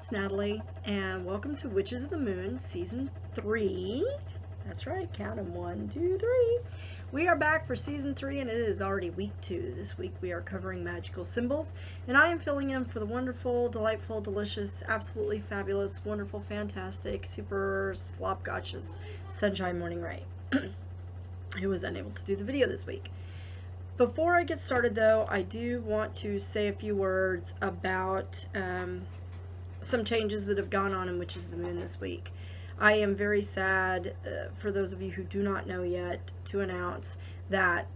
it's Natalie, and welcome to Witches of the Moon, Season 3. That's right, count them, 1, 2, 3. We are back for Season 3, and it is already Week 2. This week we are covering magical symbols, and I am filling in for the wonderful, delightful, delicious, absolutely fabulous, wonderful, fantastic, super slopgotchous Sunshine Morning Ray, who was unable to do the video this week. Before I get started, though, I do want to say a few words about some changes that have gone on in Witches of the Moon this week. I am very sad, for those of you who do not know yet, to announce that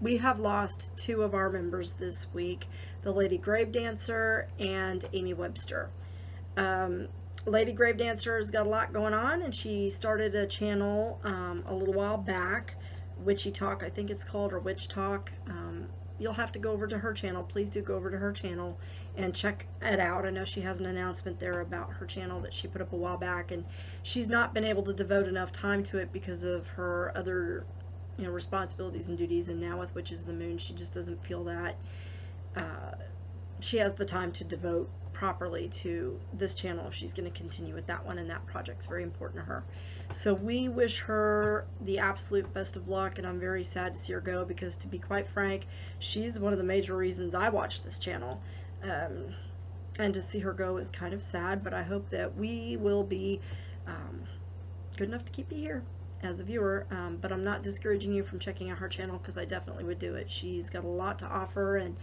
we have lost 2 of our members this week, the Lady Gravedancer and Amy Webster. Lady Gravedancer has got a lot going on, and she started a channel a little while back, Witchy Talk, I think it's called, or Witch Talk. You'll have to go over to her channel. Please do go over to her channel and check it out. I know she has an announcement there about her channel that she put up a while back, and she's not been able to devote enough time to it because of her other, responsibilities and duties. And now with Witches of the Moon, she just doesn't feel that she has the time to devote properly to this channel if she's going to continue with that one, and that project's very important to her. So we wish her the absolute best of luck, and I'm very sad to see her go because, to be quite frank, she's one of the major reasons I watch this channel. And to see her go is kind of sad, but I hope that we will be good enough to keep you here as a viewer. But I'm not discouraging you from checking out her channel, because I definitely would do it. She's got a lot to offer, and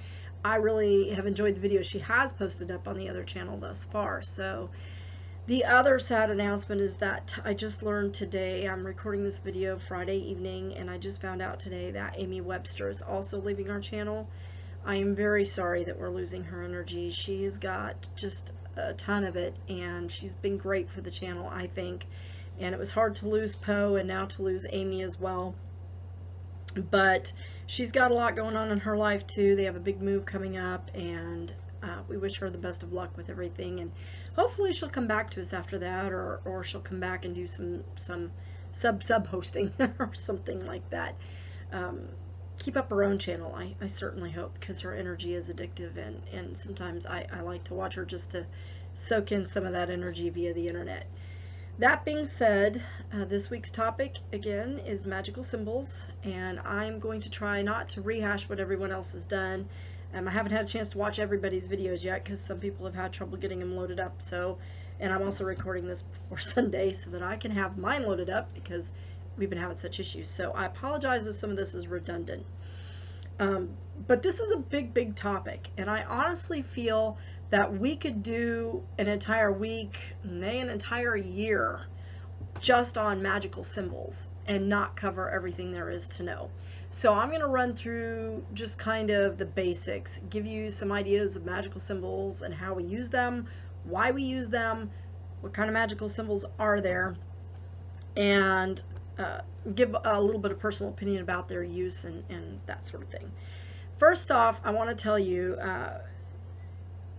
I really have enjoyed the videos she has posted up on the other channel thus far. So the other sad announcement is that I just learned today, I'm recording this video Friday evening, and I just found out today that Amy Webster is also leaving our channel. I am very sorry that we're losing her energy. She's got just a ton of it, and she's been great for the channel, I think. And it was hard to lose Poe, and now to lose Amy as well. But she's got a lot going on in her life too. They have a big move coming up, and we wish her the best of luck with everything, and hopefully she'll come back to us after that, or she'll come back and do some sub hosting or something like that. Keep up her own channel, I certainly hope, because her energy is addictive, and sometimes I like to watch her just to soak in some of that energy via the internet. That being said, this week's topic, again, is magical symbols, and I'm going to try not to rehash what everyone else has done. I haven't had a chance to watch everybody's videos yet, because some people have had trouble getting them loaded up, and I'm also recording this before Sunday so that I can have mine loaded up, because we've been having such issues. So I apologize if some of this is redundant. But this is a big topic, and I honestly feel that we could do an entire week, nay, an entire year, just on magical symbols and not cover everything there is to know. So I'm going to run through just kind of the basics, give you some ideas of magical symbols and how we use them, why we use them, what kind of magical symbols are there, and give a little bit of personal opinion about their use and that sort of thing. First off, I want to tell you,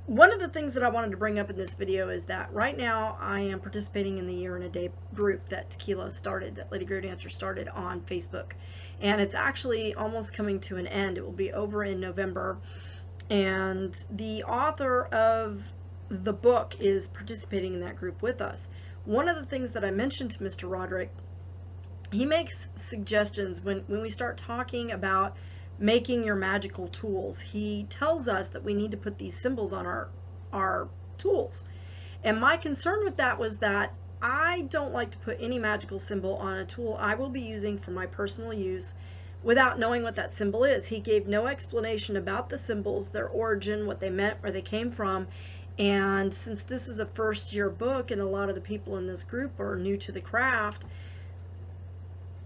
one of the things that I wanted to bring up in this video is that right now I am participating in the Year in a Day group that Tequila started, that Lady Gravedancer started on Facebook. And it's actually almost coming to an end. It will be over in November. And the author of the book is participating in that group with us. One of the things that I mentioned to Mr. Roderick, he makes suggestions when we start talking about making your magical tools. He tells us that we need to put these symbols on our tools. And my concern with that was that I don't like to put any magical symbol on a tool I will be using for my personal use without knowing what that symbol is. He gave no explanation about the symbols, their origin, what they meant, where they came from. And since this is a first-year book and a lot of the people in this group are new to the craft,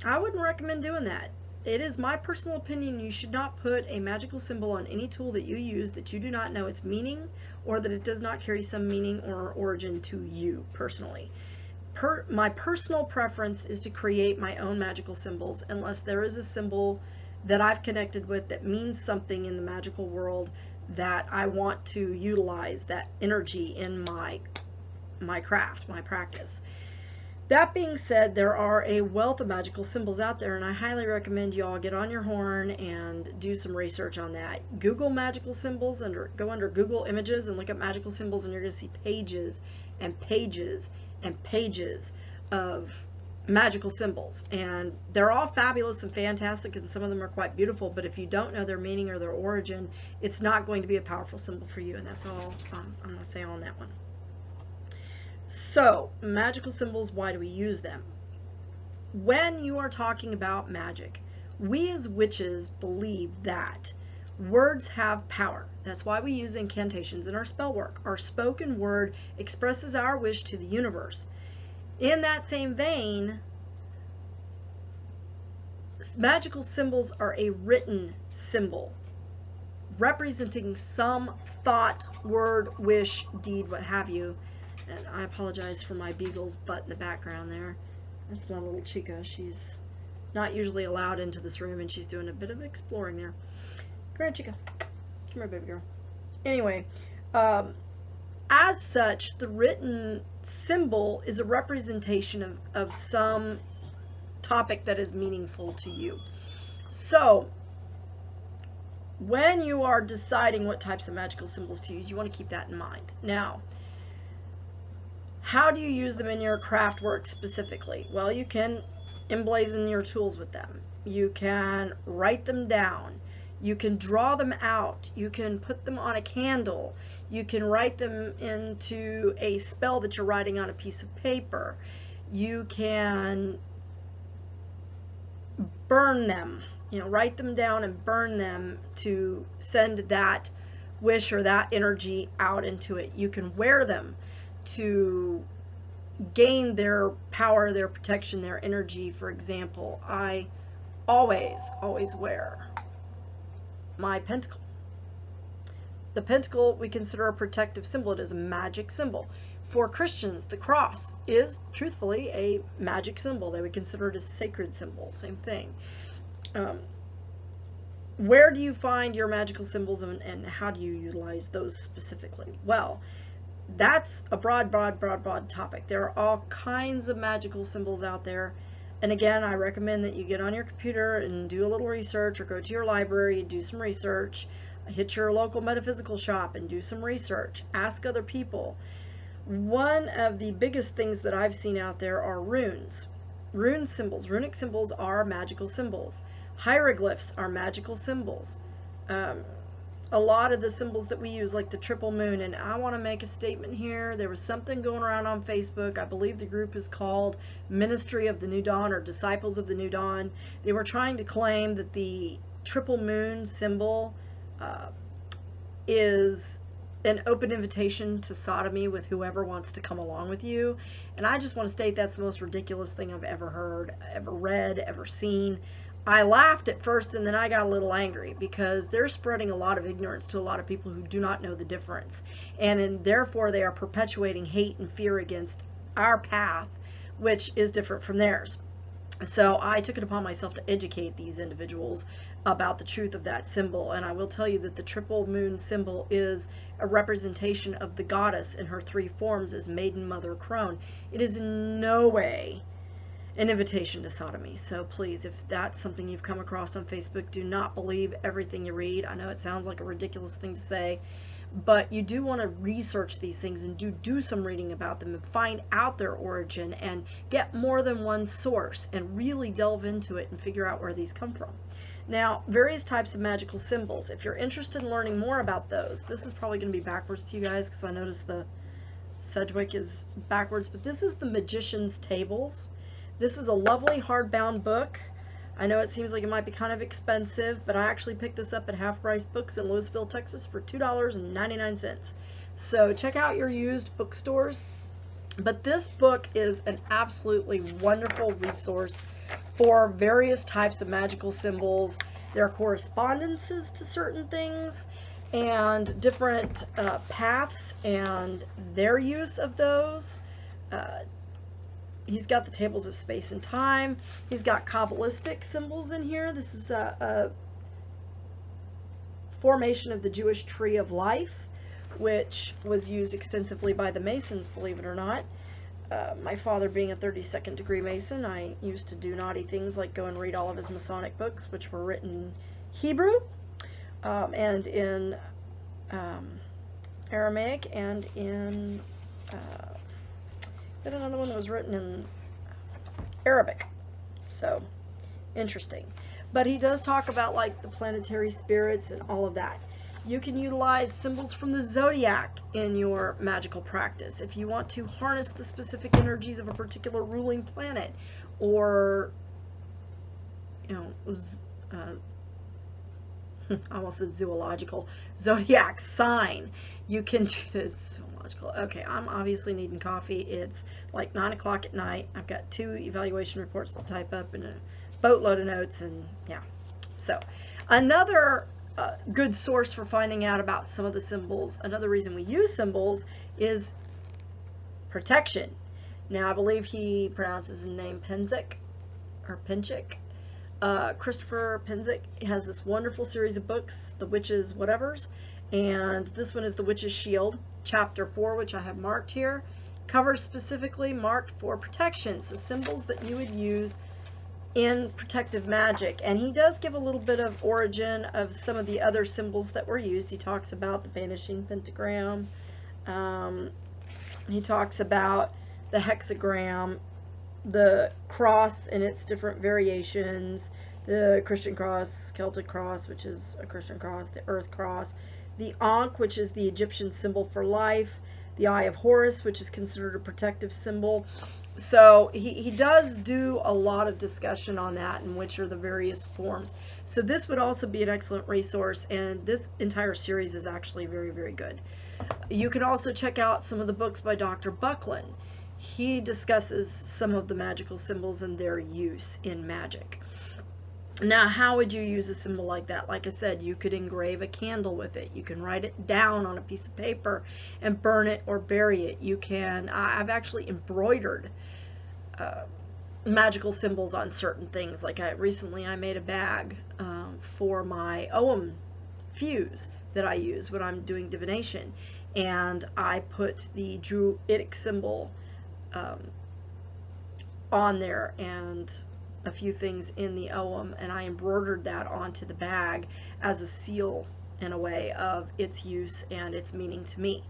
I wouldn't recommend doing that. It is my personal opinion you should not put a magical symbol on any tool that you use that you do not know its meaning, or that it does not carry some meaning or origin to you personally. My personal preference is to create my own magical symbols unless there is a symbol that I've connected with that means something in the magical world that I want to utilize that energy in my craft, my practice. That being said, there are a wealth of magical symbols out there, and I highly recommend you all get on your horn and do some research on that. Google magical symbols, go under Google Images and look up magical symbols, and you're going to see pages and pages and pages of magical symbols. And they're all fabulous and fantastic, and some of them are quite beautiful, but if you don't know their meaning or their origin, it's not going to be a powerful symbol for you, and that's all I'm going to say on that one. So, magical symbols, why do we use them? When you are talking about magic, we as witches believe that words have power. That's why we use incantations in our spell work. Our spoken word expresses our wish to the universe. In that same vein, magical symbols are a written symbol representing some thought, word, wish, deed, what have you. And I apologize for my beagle's butt in the background there. That's my little Chica. She's not usually allowed into this room, and she's doing a bit of exploring there. Come here, Chica. Come here, baby girl. Anyway, as such, the written symbol is a representation of some topic that is meaningful to you. So, when you are deciding what types of magical symbols to use, you want to keep that in mind. Now, how do you use them in your craft work specifically? Well, you can emblazon your tools with them. You can write them down. You can draw them out. You can put them on a candle. You can write them into a spell that you're writing on a piece of paper. You can burn them, write them down and burn them to send that wish or that energy out into it. You can wear them to gain their power, their protection, their energy. For example, I always wear my pentacle. The pentacle we consider a protective symbol. It is a magic symbol. For Christians, the cross is truthfully a magic symbol. They would consider it a sacred symbol. Same thing. Where do you find your magical symbols, and how do you utilize those specifically? Well, that's a broad topic. There are all kinds of magical symbols out there. And again, I recommend that you get on your computer and do a little research, or go to your library and do some research. Hit your local metaphysical shop and do some research. Ask other people. One of the biggest things that I've seen out there are runes. Rune symbols. Runic symbols are magical symbols. Hieroglyphs are magical symbols. A lot of the symbols that we use, like the triple moon, and I want to make a statement here. There was something going around on Facebook. I believe the group is called Ministry of the New Dawn, or Disciples of the New Dawn. They were trying to claim that the triple moon symbol is an open invitation to sodomy with whoever wants to come along with you. And I just want to state that's the most ridiculous thing I've ever heard, ever read, ever seen. I laughed at first, and then I got a little angry, because they're spreading a lot of ignorance to a lot of people who do not know the difference. And therefore they are perpetuating hate and fear against our path, which is different from theirs. So I took it upon myself to educate these individuals about the truth of that symbol. And I will tell you that the triple moon symbol is a representation of the goddess in her three forms as Maiden, Mother, Crone. It is in no way an invitation to sodomy. So please, if that's something you've come across on Facebook, do not believe everything you read. I know it sounds like a ridiculous thing to say, but you do want to research these things and do some reading about them and find out their origin and get more than one source and really delve into it and figure out where these come from. Now, various types of magical symbols. If you're interested in learning more about those, this is probably going to be backwards to you guys, because I noticed the Sedgwick is backwards, but this is the Magician's Tables. This is a lovely hardbound book. I know it seems like it might be kind of expensive, but I actually picked this up at Half Price Books in Louisville, Texas for $2.99. So check out your used bookstores. But this book is an absolutely wonderful resource for various types of magical symbols. There are correspondences to certain things and different paths and their use of those. He's got the tables of space and time. He's got Kabbalistic symbols in here. This is a formation of the Jewish tree of life, which was used extensively by the Masons, believe it or not. My father being a 32nd degree Mason, I used to do naughty things like go and read all of his Masonic books, which were written in Hebrew and in Aramaic and in another one that was written in Arabic. So interesting. But he does talk about like the planetary spirits and all of that. You can utilize symbols from the zodiac in your magical practice if you want to harness the specific energies of a particular ruling planet, or, you know, I almost said zoological, zodiac sign. You can do this. Zoological. Okay, I'm obviously needing coffee. It's like 9 o'clock at night. I've got 2 evaluation reports to type up and a boatload of notes, and yeah. So another good source for finding out about some of the symbols, another reason we use symbols, is protection. Now, I believe he pronounces his name Penzic or Pinchik. Christopher Penzic has this wonderful series of books, The Witch's Whatevers, and this one is The Witch's Shield, chapter 4, which I have marked here, covers specifically marked for protection, so symbols that you would use in protective magic. And he does give a little bit of origin of some of the other symbols that were used. He talks about the vanishing pentagram, he talks about the hexagram, the cross and its different variations, the Christian cross, Celtic cross, which is a Christian cross, the earth cross, the Ankh, which is the Egyptian symbol for life, the Eye of Horus, which is considered a protective symbol. So he does do a lot of discussion on that and which are the various forms. So this would also be an excellent resource, and this entire series is actually very, very good. You can also check out some of the books by Dr. Buckland. He discusses some of the magical symbols and their use in magic. Now, how would you use a symbol like that? Like I said, you could engrave a candle with it. You can write it down on a piece of paper and burn it or bury it. You can, I've actually embroidered magical symbols on certain things. Like recently I made a bag for my Ogham fuse that I use when I'm doing divination. And I put the Druidic symbol on there and a few things in the Ogham, and I embroidered that onto the bag as a seal in a way of its use and its meaning to me.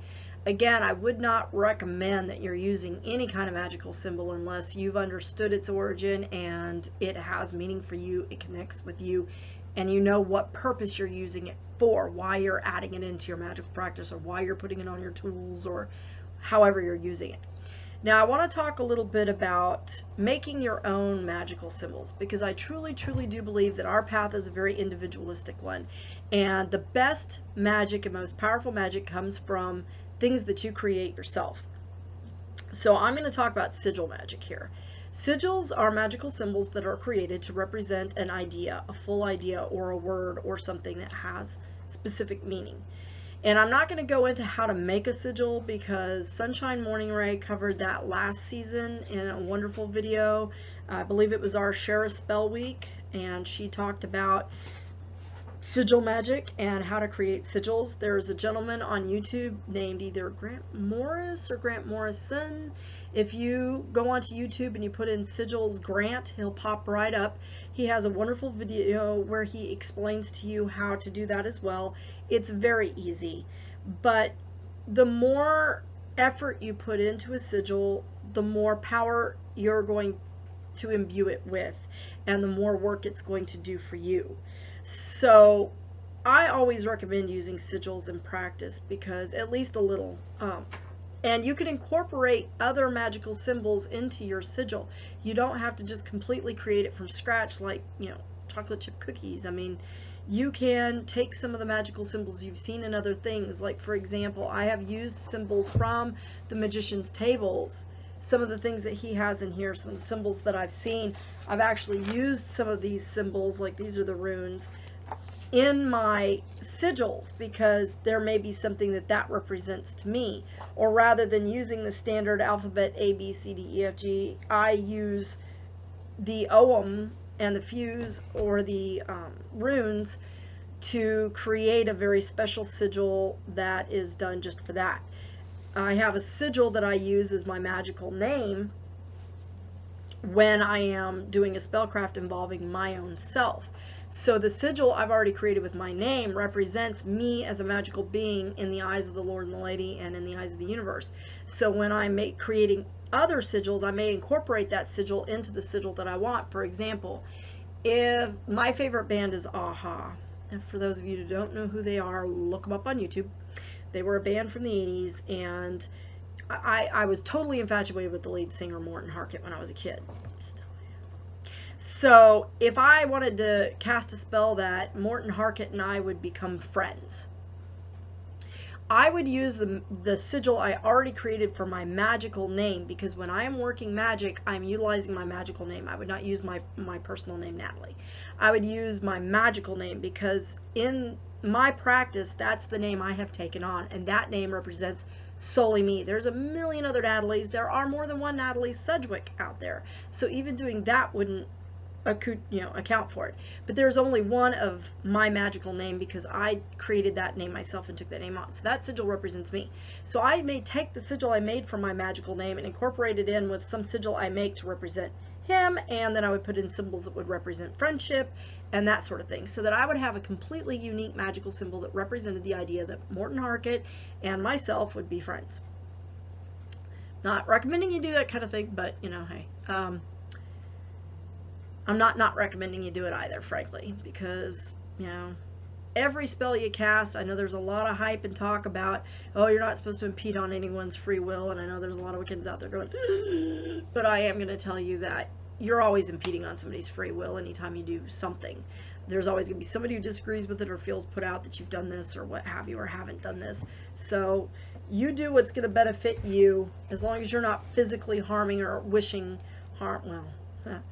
Again, I would not recommend that you're using any kind of magical symbol unless you've understood its origin and it has meaning for you, it connects with you, and you know what purpose you're using it for, why you're adding it into your magical practice, or why you're putting it on your tools, or however you're using it. Now, I want to talk a little bit about making your own magical symbols, because I truly, truly do believe that our path is a very individualistic one. And the best magic and most powerful magic comes from things that you create yourself. So I'm going to talk about sigil magic here. Sigils are magical symbols that are created to represent an idea, a full idea, or a word, or something that has specific meaning. And I'm not going to go into how to make a sigil because Sunshine Morning Ray covered that last season in a wonderful video. I believe it was our Share a Spell week, and she talked about sigil magic and how to create sigils. There's a gentleman on YouTube named either Grant Morris or Grant Morrison. If you go onto YouTube and you put in sigils Grant, he'll pop right up. He has a wonderful video where he explains to you how to do that as well. It's very easy, but the more effort you put into a sigil, the more power you're going to imbue it with, and the more work it's going to do for you. So I always recommend using sigils in practice, because at least a little, and you can incorporate other magical symbols into your sigil. You don't have to just completely create it from scratch like, you know, chocolate chip cookies. I mean, you can take some of the magical symbols you've seen in other things. Like, for example, I have used symbols from the Magician's Tables. Some of the things that he has in here, some of the symbols that I've seen, I've actually used some of these symbols, like these are the runes, in my sigils, because there may be something that represents to me. Or rather than using the standard alphabet A, B, C, D, E, F, G, I use the Ogham and the fuse or the runes to create a very special sigil that is done just for that. I have a sigil that I use as my magical name when I am doing a spellcraft involving my own self. So the sigil I've already created with my name represents me as a magical being in the eyes of the Lord and the Lady and in the eyes of the universe. So when I'm creating other sigils, I may incorporate that sigil into the sigil that I want. For example, if my favorite band is Aha, and for those of you who don't know who they are, look them up on YouTube. They were a band from the 80s, and I was totally infatuated with the lead singer Morton Harkett when I was a kid. Still am. So if I wanted to cast a spell that Morton Harkett and I would become friends, I would use the sigil I already created for my magical name, because when I am working magic, I'm utilizing my magical name. I would not use my personal name, Natalie. I would use my magical name, because in my practice, that's the name I have taken on, and that name represents solely me. There's a million other Natalies. There are more than one Natalie Sedgwick out there. So even doing that wouldn't account for it. But there's only one of my magical name, because I created that name myself and took that name on. So that sigil represents me. So I may take the sigil I made for my magical name and incorporate it in with some sigil I make to represent him, and then I would put in symbols that would represent friendship and that sort of thing, so that I would have a completely unique magical symbol that represented the idea that Morton Harkett and myself would be friends. Not recommending you do that kind of thing, but hey, I'm not recommending you do it either, frankly, because every spell you cast, I know there's a lot of hype and talk about, oh, you're not supposed to impede on anyone's free will, and I know there's a lot of Wiccans out there going, but I am going to tell you that you're always impeding on somebody's free will anytime you do something. There's always going to be somebody who disagrees with it or feels put out that you've done this or what have you, or haven't done this. So you do what's going to benefit you, as long as you're not physically harming or wishing harm. Well,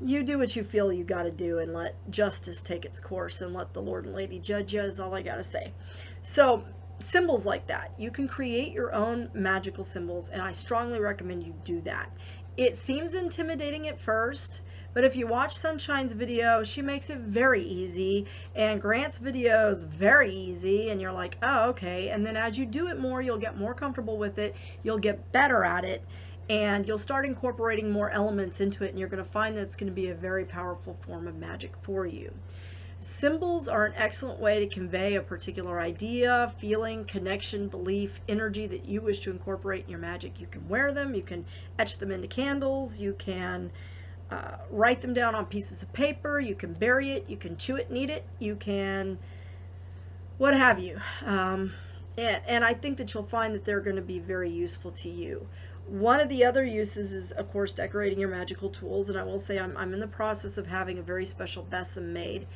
you do what you feel you got to do, and let justice take its course, and let the Lord and Lady judge you, is all I got to say. So symbols like that, you can create your own magical symbols, and I strongly recommend you do that. It seems intimidating at first, but if you watch Sunshine's video, she makes it very easy, and Grant's video is very easy, and you're like, oh, okay. And then as you do it more, you'll get more comfortable with it, you'll get better at it, and you'll start incorporating more elements into it, and you're going to find that it's going to be a very powerful form of magic for you. Symbols are an excellent way to convey a particular idea, feeling, connection, belief, energy that you wish to incorporate in your magic. You can wear them, you can etch them into candles, you can write them down on pieces of paper, you can bury it, you can chew it and eat it, you can what have you. And I think that you'll find that they're going to be very useful to you. One of the other uses is, of course, decorating your magical tools, and I will say I'm in the process of having a very special besom made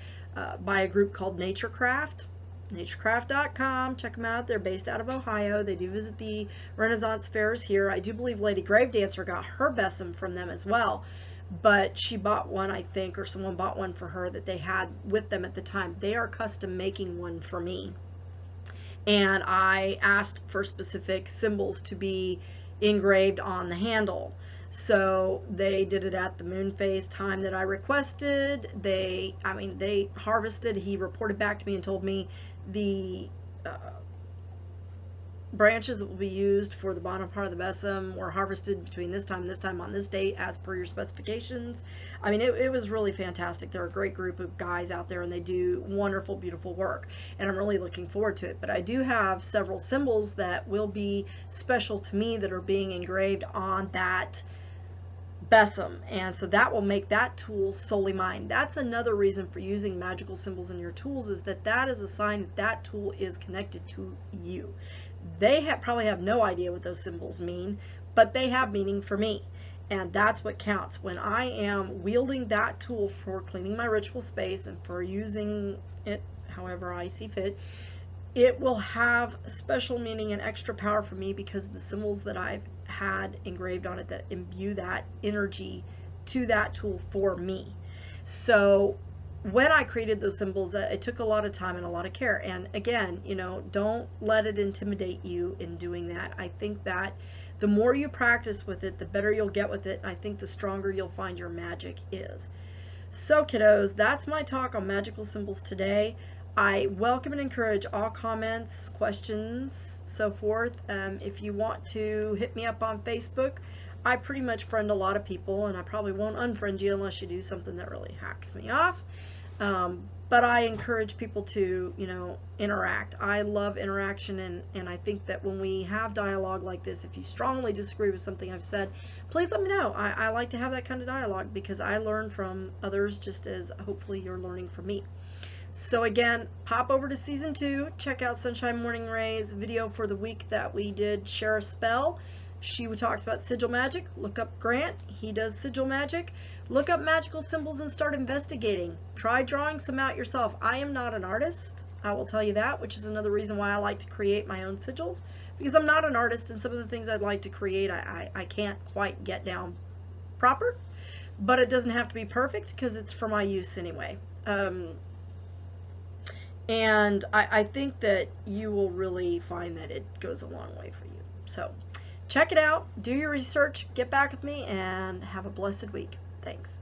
by a group called Naturecraft. Naturecraft.com. Check them out. They're based out of Ohio. They do visit the Renaissance fairs here. I do believe Lady Gravedancer got her besom from them as well, but she bought one, I think, or someone bought one for her that they had with them at the time. They are custom making one for me, and I asked for specific symbols to be engraved on the handle. So they did it at the moon phase time that I requested. They harvested. He reported back to me and told me the branches that will be used for the bottom part of the besom were harvested between this time and this time on this date as per your specifications. I mean, it was really fantastic. They're a great group of guys out there, and they do wonderful, beautiful work, and I'm really looking forward to it. But I do have several symbols that will be special to me that are being engraved on that besom, and so that will make that tool solely mine. That's another reason for using magical symbols in your tools, is that that is a sign that that tool is connected to you. They probably have no idea what those symbols mean, but they have meaning for me, and that's what counts. When I am wielding that tool for cleaning my ritual space and for using it however I see fit, it will have special meaning and extra power for me because of the symbols that I've had engraved on it that imbue that energy to that tool for me. So when I created those symbols, it took a lot of time and a lot of care. And again, don't let it intimidate you in doing that. I think that the more you practice with it, the better you'll get with it. I think the stronger you'll find your magic is. So kiddos, that's my talk on magical symbols today. I welcome and encourage all comments, questions, so forth. If you want to hit me up on Facebook, I pretty much friend a lot of people, and I probably won't unfriend you unless you do something that really hacks me off. But I encourage people to, you know, interact. I love interaction, and I think that when we have dialogue like this, if you strongly disagree with something I've said, please let me know. I like to have that kind of dialogue because I learn from others just as hopefully you're learning from me. So again, pop over to season 2, check out Sunshine Morning Ray's video for the week that we did Share a Spell. She talks about sigil magic. Look up Grant, he does sigil magic. Look up magical symbols and start investigating. Try drawing some out yourself. I am not an artist, I will tell you that, which is another reason why I like to create my own sigils, because I'm not an artist, and some of the things I'd like to create I can't quite get down proper, but it doesn't have to be perfect because it's for my use anyway. And I think that you will really find that it goes a long way for you. So check it out, do your research, get back with me, and have a blessed week. Thanks.